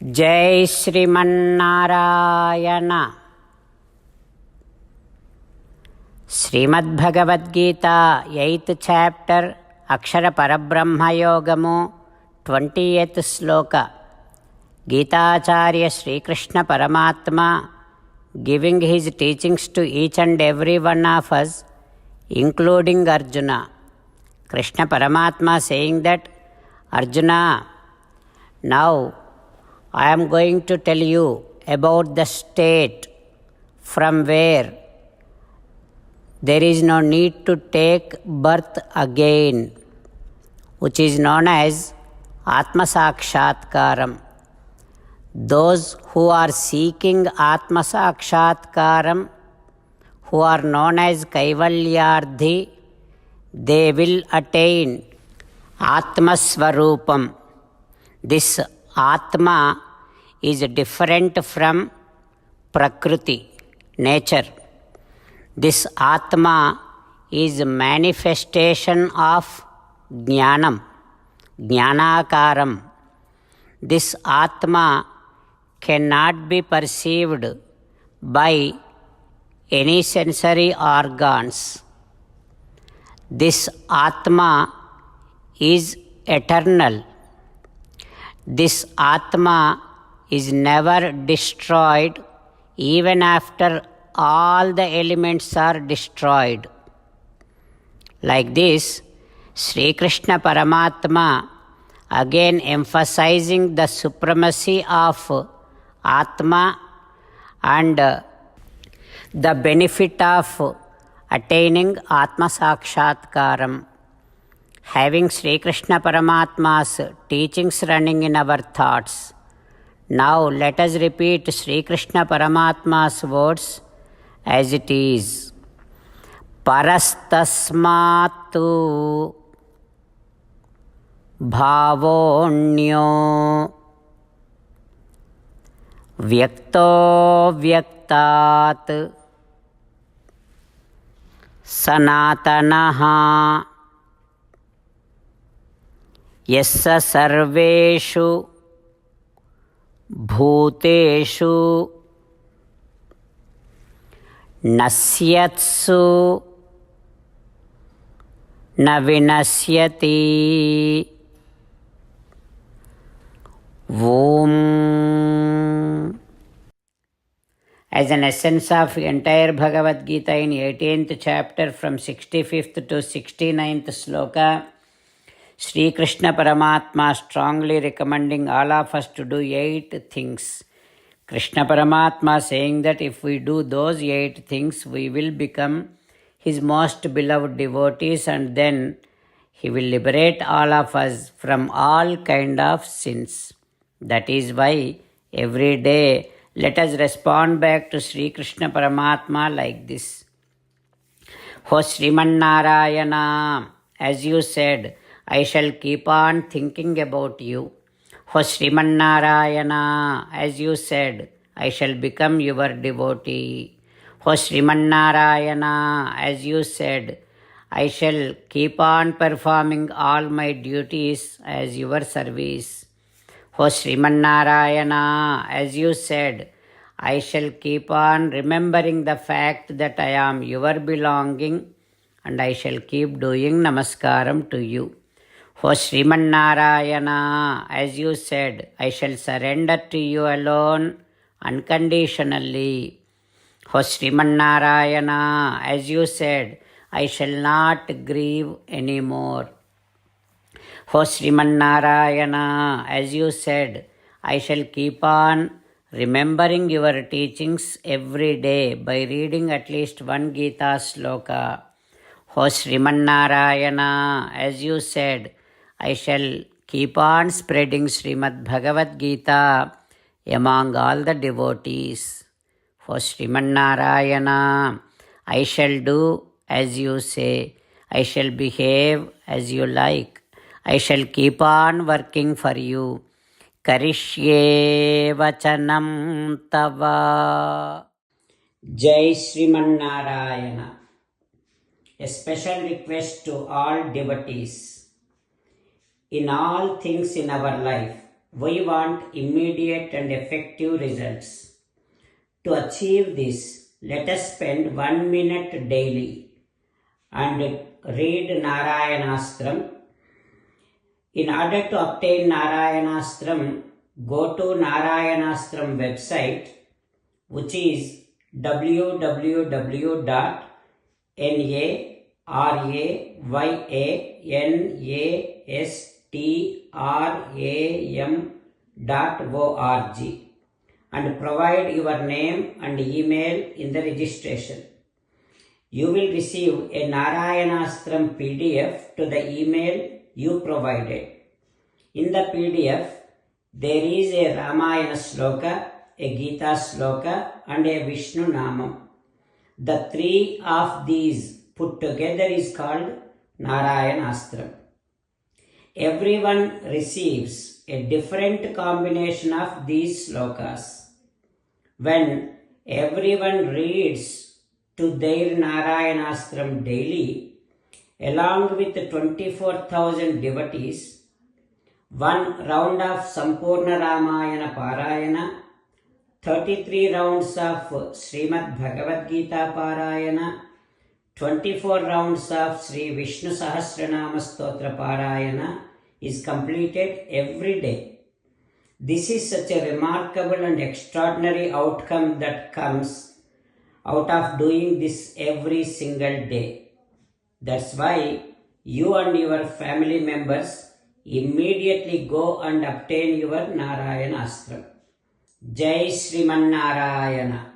जय Sriman Narayana. Shrimad Bhagavad Gita 8th chapter अक्षर परब्रह्म योगमु 20th श्लोक। गीताचार्य श्रीकृष्ण परमात्मा giving his teachings to each and every one of us, including Arjuna. Krishna Paramatma saying that, Arjuna, now I am going to tell you about the state from where there is no need to take birth again, which is known as Atma Sakshatkaram. Those who are seeking Atma Sakshatkaram, who are known as Kaivalyardhi, they will attain Atma Swarupam. This Atma is different from Prakriti, nature. This Atma is manifestation of Jnanam, Jnanakaram. This Atma cannot be perceived by any sensory organs. This Atma is eternal. This Atma is never destroyed even after all the elements are destroyed. Like this, Sri Krishna Paramatma again emphasizing the supremacy of Atma and the benefit of attaining Atma Sakshatkaram. Having Sri Krishna Paramatma's teachings running in our thoughts, now let us repeat Sri Krishna Paramatma's words as it is. Parastasmatu bhavonyo vyakto vyaktat sanatanaha यस्य सर्वेषु भूतेषु नश्यत्सु न विनश्यति। Om. As an essence of entire Bhagavad Gita in 18th chapter from 65th to 69th sloka, Sri Krishna Paramatma strongly recommending all of us to do 8 things. Krishna Paramatma saying that if we do those 8 things, we will become his most beloved devotees, and then he will liberate all of us from all kind of sins. That is why every day let us respond back to Sri Krishna Paramatma like this. O Srimannarayana, as you said, I shall keep on thinking about you. O Srimannarayana, as you said, I shall become your devotee. O Srimannarayana, as you said, I shall keep on performing all my duties as your service. O Srimannarayana, as you said, I shall keep on remembering the fact that I am your belonging, and I shall keep doing namaskaram to you. O Srimannarayana, as you said, I shall surrender to you alone unconditionally. O Srimannarayana, as you said, I shall not grieve anymore. O Srimannarayana, as you said, I shall keep on remembering your teachings every day by reading at least one Gita sloka. O Srimannarayana, as you said, I shall keep on spreading Srimad Bhagavad Gita among all the devotees. O Srimannarayana, I shall do as you say. I shall behave as you like. I shall keep on working for you. Karishye vachanam tava. Jai Srimannarayana. A special request to all devotees. In all things in our life, we want immediate and effective results. To achieve this, let us spend 1 minute daily and read Narayanastram. In order to obtain Narayanastram, go to Narayanastram website, which is www.narayanastram.org, and provide your name and email in the registration. You will receive a Narayanastram PDF to the email you provided. In the PDF, there is a Ramayana sloka, a Gita sloka, and a Vishnu Namam. The three of these put together is called Narayanastram. Everyone receives a different combination of these slokas. When everyone reads to their Narayanastram daily, along with 24,000 devotees, one round of Sampurna Ramayana Parayana, 33 rounds of Srimad Bhagavad Gita Parayana, 24 rounds of Sri Vishnu Sahasranama Stotra Parayana is completed every day. This is such a remarkable and extraordinary outcome that comes out of doing this every single day. That's why you and your family members immediately go and obtain your Narayanastram. Jai Sriman Narayana.